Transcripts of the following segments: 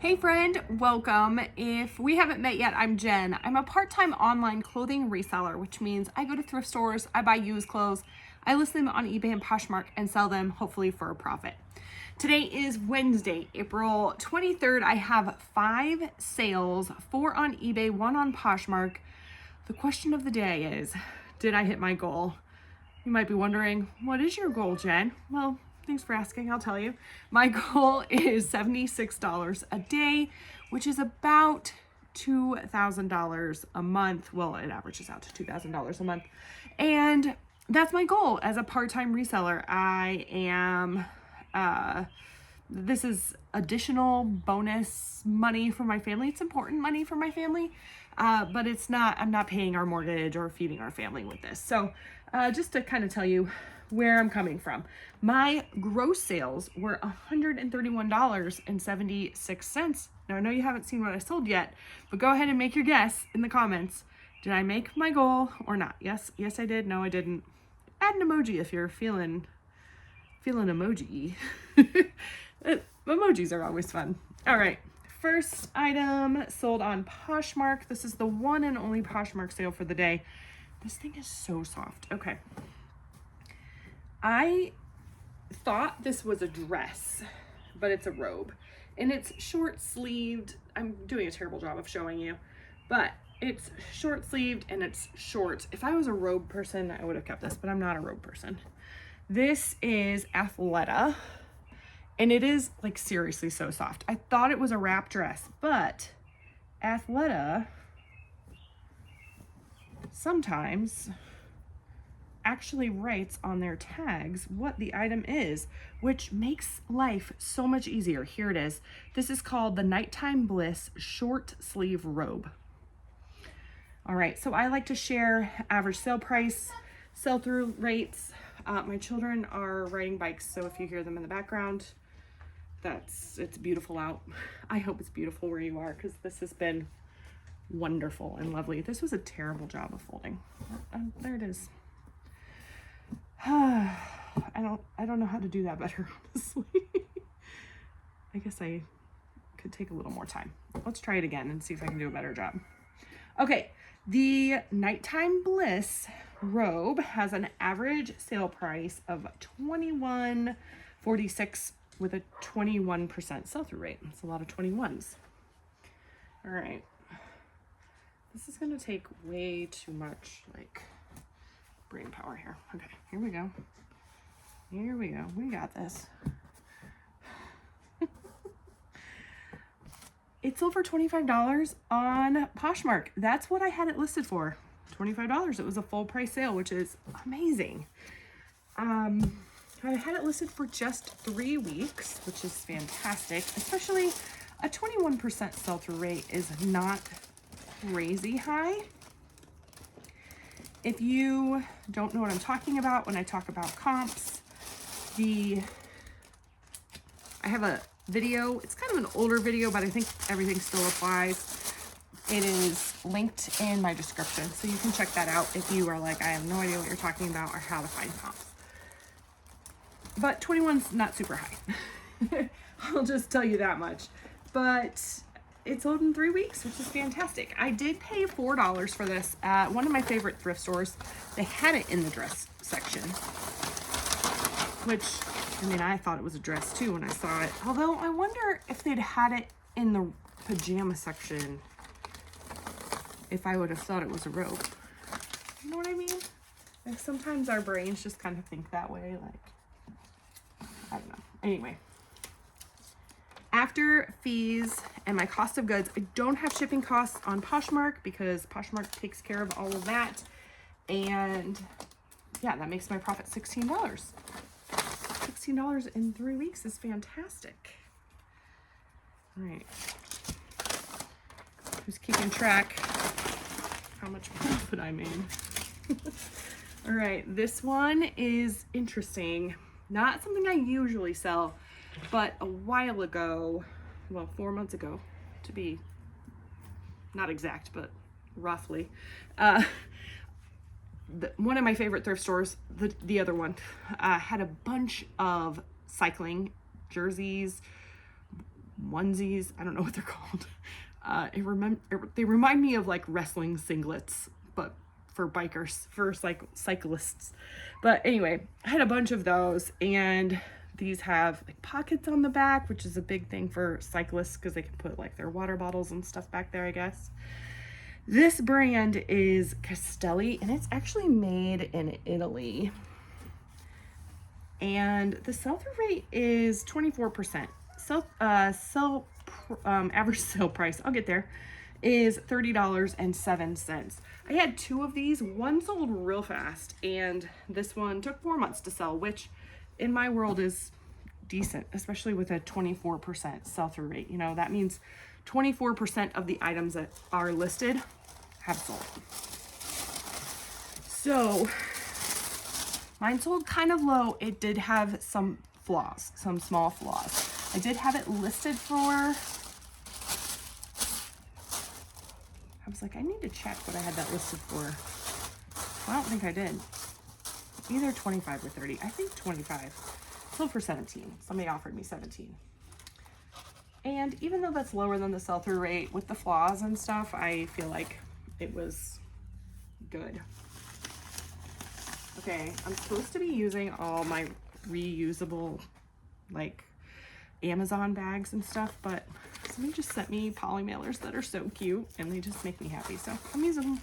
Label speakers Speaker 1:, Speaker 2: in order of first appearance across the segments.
Speaker 1: Hey friend, welcome. If we haven't met yet, I'm Jen. I'm a part-time online clothing reseller, which means I go to thrift stores, I buy used clothes, I list them on eBay and Poshmark and sell them hopefully for a profit. Today is Wednesday, April 23rd. I have 5 sales, 4 on eBay, 1 on Poshmark. The question of the day is, did I hit my goal? You might be wondering, what is your goal, Jen? Well, thanks for asking, I'll tell you. My goal is $76 a day, which is about $2,000 a month. Well, it averages out to $2,000 a month. And that's my goal as a part-time reseller. I am, this is additional bonus money for my family. It's important money for my family, but I'm not paying our mortgage or feeding our family with this. So just to kind of tell you where I'm coming from. My gross sales were $131.76. Now, I know you haven't seen what I sold yet, but go ahead and make your guess in the comments. Did I make my goal or not? Yes, I did. No, I didn't. Add an emoji if you're feeling emoji. Emojis are always fun. All right. First item sold on Poshmark. This is the one and only Poshmark sale for the day. This thing is so soft. Okay. I thought this was a dress, but it's a robe. And it's short sleeved. I'm doing a terrible job of showing you, but it's short sleeved and it's short. If I was a robe person, I would have kept this, but I'm not a robe person. This is Athleta, and it is like seriously so soft. I thought it was a wrap dress, but Athleta sometimes actually writes on their tags what the item is, which makes life so much easier. Here it is. This is called the Nighttime Bliss short sleeve robe. All right, so I like to share average sale price, sell-through rates. My children are riding bikes, so if you hear them in the background, it's beautiful out. I hope it's beautiful where you are, because this has been wonderful and lovely. This was a terrible job of folding. There it is. I don't know how to do that better, honestly. I guess I could take a little more time. Let's try it again and see if I can do a better job. Okay, the Nighttime Bliss robe has an average sale price of $21.46 with a 21% sell-through rate. That's a lot of 21s. All right. This is gonna take way too much, like, brain power here. Okay, here we go. Here we go. We got this. It's over $25 on Poshmark. That's what I had it listed for. $25. It was a full price sale, which is amazing. I had it listed for just 3 weeks, which is fantastic. Especially a 21% sell-through rate is not crazy high. If you don't know what I'm talking about when I talk about comps, I have a video. It's kind of an older video, but I think everything still applies. It is linked in my description, so you can check that out if you are like, I have no idea what you're talking about or how to find comps. But 21's not super high. I'll just tell you that much. But it sold in 3 weeks, which is fantastic. I did pay $4 for this at one of my favorite thrift stores. They had it in the dress section, which, I mean, I thought it was a dress too when I saw it. Although I wonder if they'd had it in the pajama section, if I would have thought it was a robe. You know what I mean? Like, sometimes our brains just kind of think that way. Like, I don't know. Anyway. After fees and my cost of goods, I don't have shipping costs on Poshmark because Poshmark takes care of all of that. And yeah, that makes my profit $16. $16 in 3 weeks is fantastic. All right. Who's keeping track how much profit I made? All right, this one is interesting. Not something I usually sell, but a while ago, well, 4 months ago, to be not exact, but roughly, one of my favorite thrift stores, the other one, had a bunch of cycling jerseys, onesies. I don't know what they're called. They remind me of like wrestling singlets, but for bikers, for cyclists. But anyway, I had a bunch of those, and these have like pockets on the back, which is a big thing for cyclists because they can put like their water bottles and stuff back there, I guess. This brand is Castelli, and it's actually made in Italy. And the sell-through rate is 24%. Average sale price, I'll get there, is $30.07. I had 2 of these. One sold real fast, and this one took 4 months to sell, which in my world is decent, especially with a 24% sell-through rate. You know, that means 24% of the items that are listed have sold. So mine sold kind of low. It did have some flaws, some small flaws. I did have it listed for, I was like, I need to check what I had that listed for. I don't think I did. Either 25 or 30. I think 25. Sold for 17. Somebody offered me 17. And even though that's lower than the sell-through rate, with the flaws and stuff, I feel like it was good. Okay, I'm supposed to be using all my reusable, like, Amazon bags and stuff, but somebody just sent me poly mailers that are so cute, and they just make me happy, so I'm using them.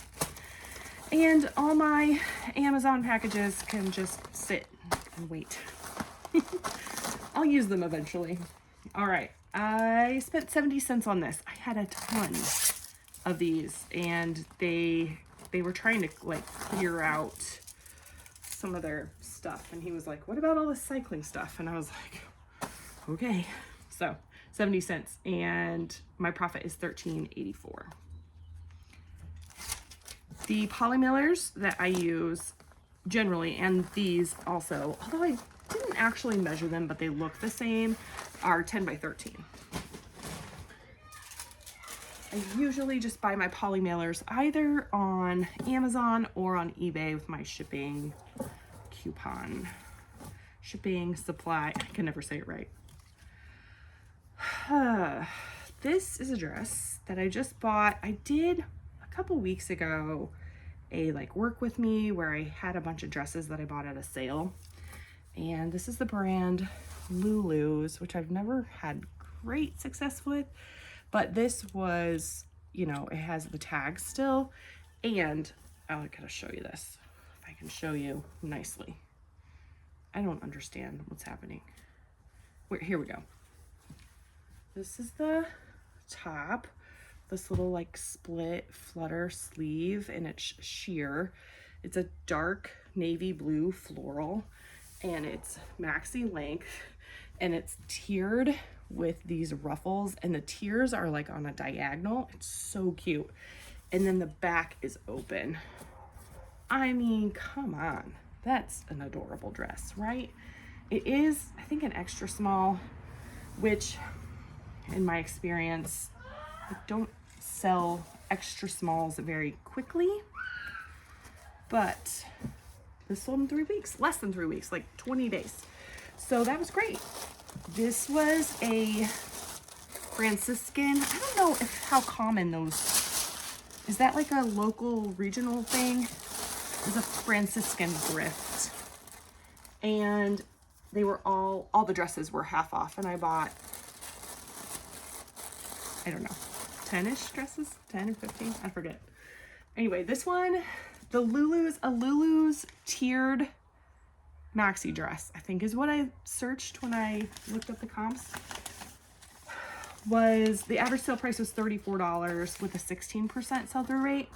Speaker 1: And all my Amazon packages can just sit and wait. I'll use them eventually. All right, I spent 70 cents on this. I had a ton of these, and they were trying to like clear out some of their stuff, and he was like, what about all the cycling stuff? And I was like, okay. So 70 cents, and my profit is $13.84. The poly mailers that I use generally, and these also, although I didn't actually measure them, but they look the same, are 10 by 13. I usually just buy my poly mailers either on Amazon or on eBay with my shipping coupon. Shipping supply, I can never say it right. This is a dress that I just bought. I did a couple weeks ago a like work with me where I had a bunch of dresses that I bought at a sale. And this is the brand Lulu's, which I've never had great success with. But this was, you know, it has the tag still. And I gotta show you this, if I can show you nicely. I don't understand what's happening. Wait, here we go. This is the top, this little like split flutter sleeve, and it's sheer. It's a dark navy blue floral, and it's maxi length, and it's tiered with these ruffles, and the tiers are like on a diagonal. It's so cute. And then the back is open. I mean, come on. That's an adorable dress, right? It is, I think, an extra small, which in my experience, I don't sell extra smalls very quickly, but this sold in 3 weeks, less than 3 weeks, like 20 days. So that was great. This was a Franciscan. I don't know how common those, is that like a local regional thing? It was a Franciscan thrift. And they were all the dresses were half off, and I bought, I don't know, 10-ish dresses, 10 or 15, I forget. Anyway, this one, a Lulu's tiered maxi dress, I think is what I searched when I looked up the comps. The average sale price was $34 with a 16% sell-through rate.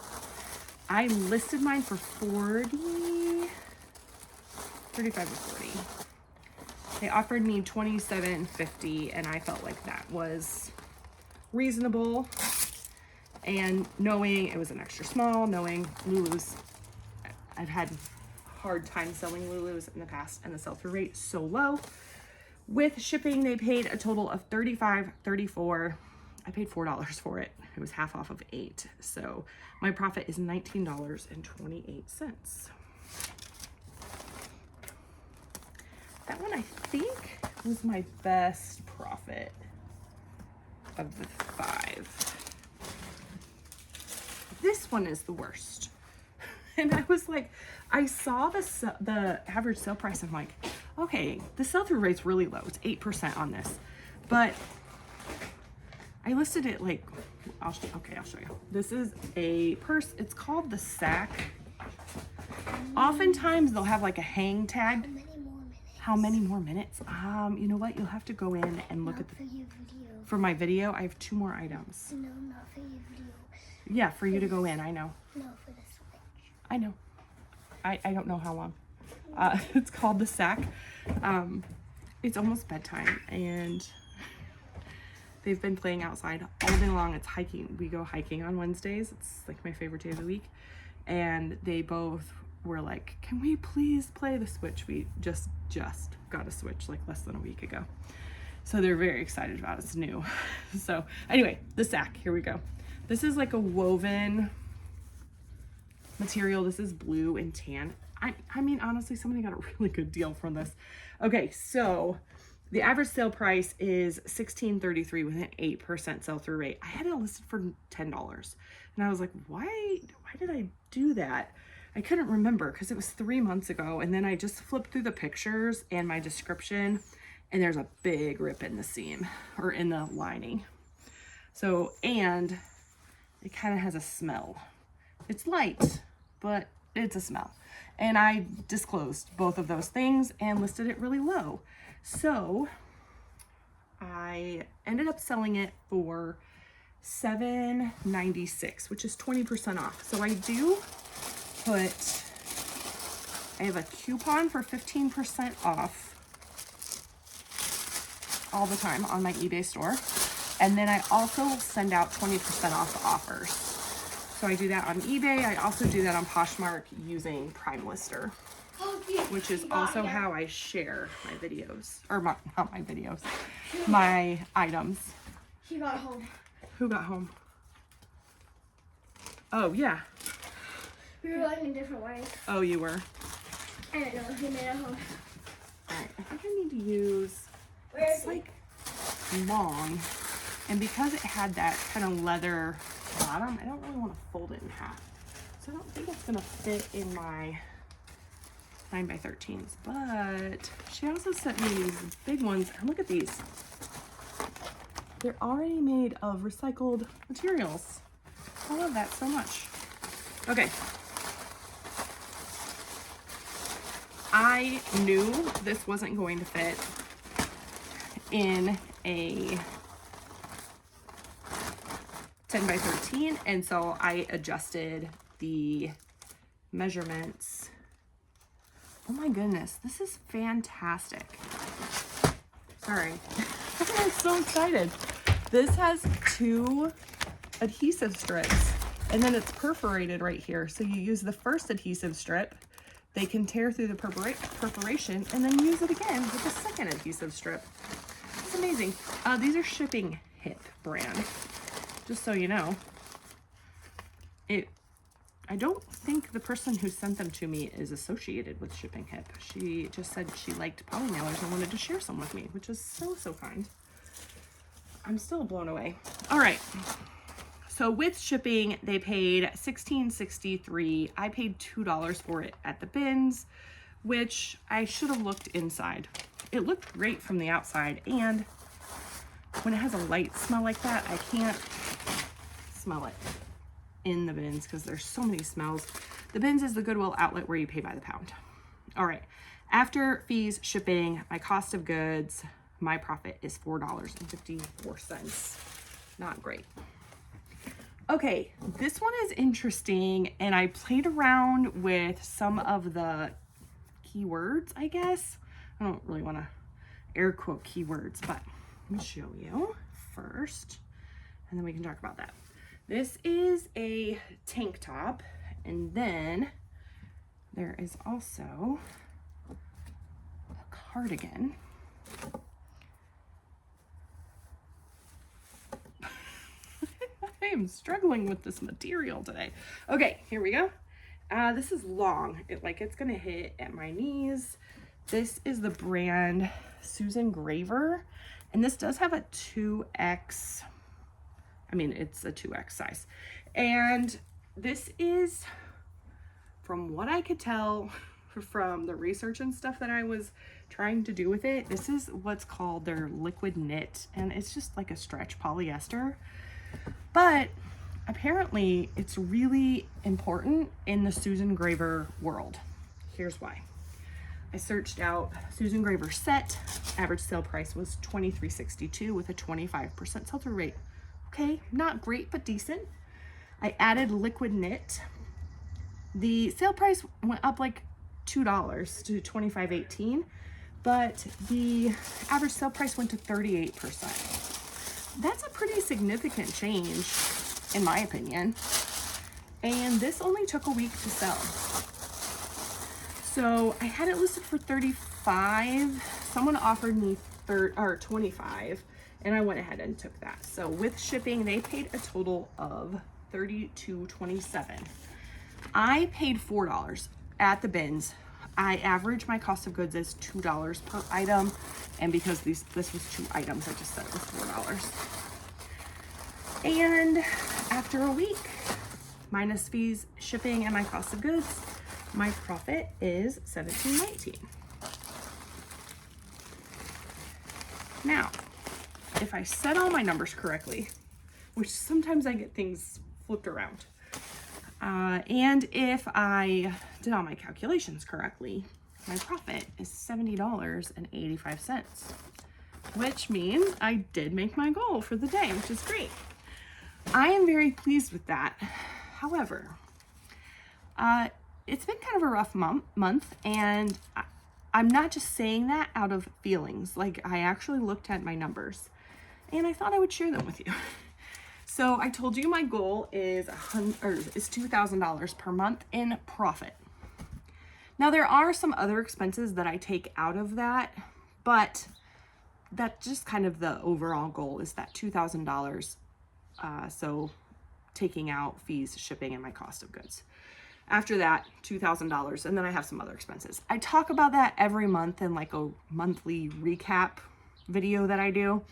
Speaker 1: I listed mine for 35 or 40. They offered me $27.50, and I felt like that was reasonable. And knowing it was an extra small, knowing Lulu's, I've had a hard time selling Lulu's in the past, and the sell-through rate so low. With shipping, they paid a total of $34. I paid $4 for it. It was half off of $8. So my profit is $19.28. That one, I think, was my best profit. of the 5. This one is the worst. And I was like, I saw the average sale price. I'm like, okay, the sell-through rate's really low. It's 8% on this. But I listed it like, I'll show you. This is a purse. It's called the Sack. Oftentimes they'll have like a hang tag. How many more minutes? You know what? You'll have to go in and look at the... For my video, I have 2 more items.
Speaker 2: No, not for your video.
Speaker 1: Yeah, for you to go in, I know.
Speaker 2: No, for the Switch.
Speaker 1: I know. I don't know how long. It's called the Sack. It's almost bedtime, and they've been playing outside all day long. It's hiking. We go hiking on Wednesdays. It's like my favorite day of the week. And they both were like, can we please play the Switch? We just got a Switch like less than a week ago. So they're very excited about it. It's new. So anyway, the Sack, here we go. This is like a woven material. This is blue and tan. I mean, honestly, somebody got a really good deal from this. Okay, so the average sale price is $16.33 with an 8% sell-through rate. I had it listed for $10. And I was like, why did I do that? I couldn't remember because it was 3 months ago. And then I just flipped through the pictures and my description, and there's a big rip in the seam or in the lining. So, and it kind of has a smell. It's light, but it's a smell. And I disclosed both of those things and listed it really low. So I ended up selling it for $7.96, which is 20% off. So I have a coupon for 15% off all the time on my eBay store. And then I also send out 20% off offers. So I do that on eBay. I also do that on Poshmark using Prime Lister, which is also how I share my videos, or not my videos, my items.
Speaker 2: She got home.
Speaker 1: Who got home? Oh, yeah.
Speaker 2: We were going in different ways.
Speaker 1: Oh, you were?
Speaker 2: I don't know. He made it home.
Speaker 1: All right, I think I need to use,
Speaker 2: Where
Speaker 1: it's like long, and because it had that kind of leather bottom, I don't really want to fold it in half. So I don't think it's gonna fit in my 9x13s, but she also sent me these big ones, and look at these. They're already made of recycled materials. I love that so much. Okay. I knew this wasn't going to fit in a 10x13, and so I adjusted the measurements. Oh my goodness, this is fantastic. Sorry. I'm so excited. This has 2 adhesive strips, and then it's perforated right here. So you use the first adhesive strip, they can tear through the perforation, and then use it again with the second adhesive strip. It's amazing. These are Shipping Hip brand, just so you know. I don't think the person who sent them to me is associated with Shipping Hip. She just said she liked poly mailers and wanted to share some with me, which is so kind. I'm still blown away. All right. So with shipping, they paid $16.63. I paid $2 for it at the bins, which I should have looked inside. It looked great from the outside, and when it has a light smell like that, I can't smell it in the bins because there's so many smells. The bins is the Goodwill outlet where you pay by the pound. All right. After fees, shipping, my cost of goods, my profit is $4.54. Not great. Okay, this one is interesting, and I played around with some of the keywords, I guess. I don't really want to air quote keywords, but let me show you first, and then we can talk about that. This is a tank top, and then there is also a cardigan. I am struggling with this material today. Okay, here we go. This is long. It's gonna hit at my knees. This is the brand Susan Graver, and this does have a 2X I mean, it's a 2X size. And this is, from what I could tell from the research and stuff that I was trying to do with it, this is what's called their liquid knit, and it's just like a stretch polyester. But apparently it's really important in the Susan Graver world. Here's why. I searched out Susan Graver set. Average sale price was $23.62 with a 25% sell-through rate. Okay, not great, but decent. I added liquid knit. The sale price went up like $2 to $25.18, but the average sale price went to 38%. That's a pretty significant change, in my opinion. And this only took a week to sell. So I had it listed for $35. Someone offered me 25, and I went ahead and took that. So with shipping, they paid a total of $32.27. I paid $4 at the bins. I average my cost of goods as $2 per item, and because this was 2 items, I just said it was $4. And after a week, minus fees, shipping, and my cost of goods, my profit is $17.19. Now, if I set all my numbers correctly, which sometimes I get things flipped around, and if I did all my calculations correctly, my profit is $70.85, which means I did make my goal for the day, which is great. I am very pleased with that. However, it's been kind of a rough month, and I'm not just saying that out of feelings. Like, I actually looked at my numbers, and I thought I would share them with you. So I told you my goal is $2,000 per month in profit. Now, there are some other expenses that I take out of that, but that's just kind of the overall goal, is that $2,000. So taking out fees, shipping, and my cost of goods. After that, $2,000, and then I have some other expenses. I talk about that every month in like a monthly recap video that I do.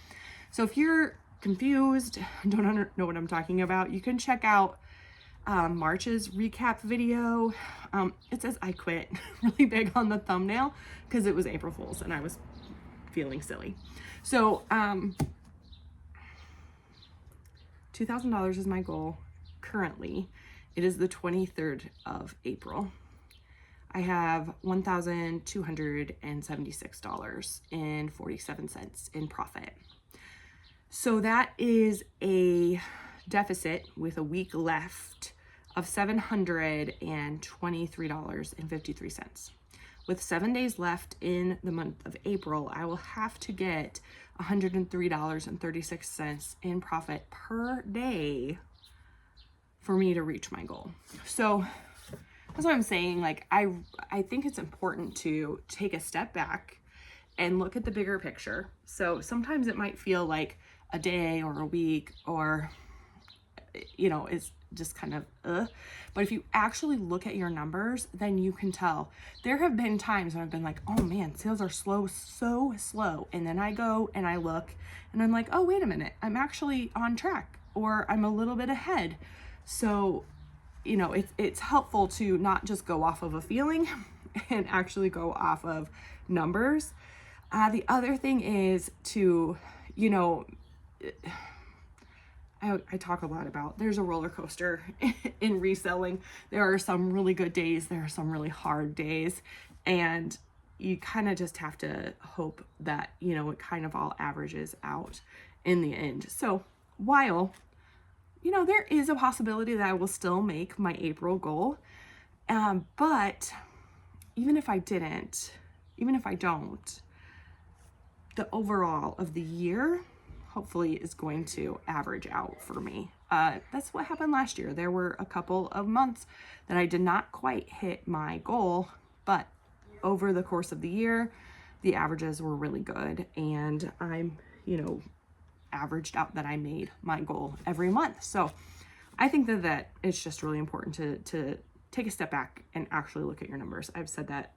Speaker 1: So if you're confused, don't know what I'm talking about, you can check out March's recap video. It says I quit really big on the thumbnail because it was April Fool's and I was feeling silly. So $2,000 is my goal currently. It is the 23rd of April. I have $1,276.47 in profit. So that is a deficit with a week left of $723.53. With 7 days left in the month of April, I will have to get $103.36 in profit per day for me to reach my goal. So that's what I'm saying. Like, I think it's important to take a step back and look at the bigger picture. So sometimes it might feel like a day or a week or, you know, it's just kind of, but if you actually look at your numbers, then you can tell. There have been times when I've been like, oh man, sales are so slow. And then I go and I look and I'm like, oh, wait a minute, I'm actually on track, or I'm a little bit ahead. So, you know, it's helpful to not just go off of a feeling and actually go off of numbers. The other thing is to, you know, I talk a lot about, there's a roller coaster in reselling. There are some really good days, there are some really hard days, and you kind of just have to hope that, you know, it kind of all averages out in the end. So while, you know, there is a possibility that I will still make my April goal, but even if I don't, the overall of the year hopefully is going to average out for me. That's what happened last year. There were a couple of months that I did not quite hit my goal, but over the course of the year, the averages were really good, and I'm, you know, averaged out that I made my goal every month. So I think that it's just really important to take a step back and actually look at your numbers. I've said that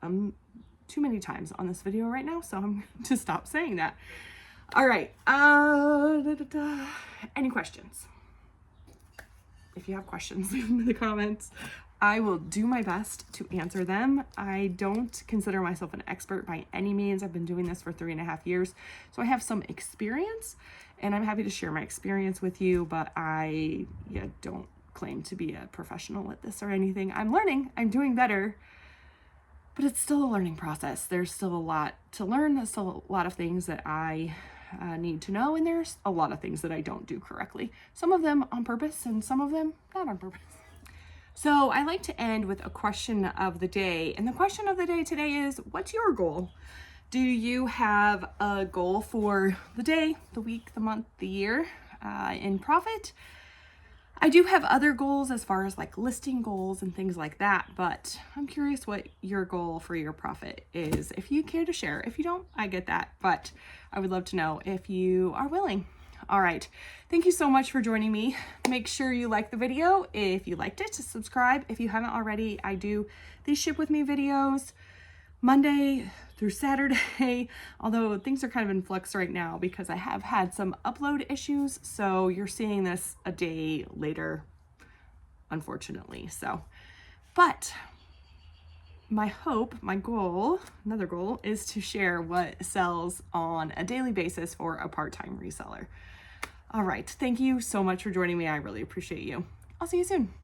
Speaker 1: too many times on this video right now, so I'm going to stop saying that. All right. Any questions? if you have questions, leave them in the comments. I will do my best to answer them. I don't consider myself an expert by any means. I've been doing this for 3.5 years, so I have some experience, and I'm happy to share my experience with you, but I don't claim to be a professional at this or anything. I'm learning, I'm doing better, but it's still a learning process. There's still a lot to learn. There's still a lot of things that I need to know, and there's a lot of things that I don't do correctly. Some of them on purpose and some of them not on purpose. So I like to end with a question of the day, and the question of the day today is, what's your goal? Do you have a goal for the day, the week, the month, the year in profit? I do have other goals as far as like listing goals and things like that, but I'm curious what your goal for your profit is. If you care to share, if you don't, I get that, but I would love to know if you are willing. All right, thank you so much for joining me. Make sure you like the video if you liked it, to subscribe if you haven't already. I do these ship with me videos Monday through Saturday, although things are kind of in flux right now because I have had some upload issues, so you're seeing this a day later, unfortunately. So, but my hope, my goal, another goal, is to share what sells on a daily basis for a part-time reseller. All right, thank you so much for joining me. I really appreciate you. I'll see you soon.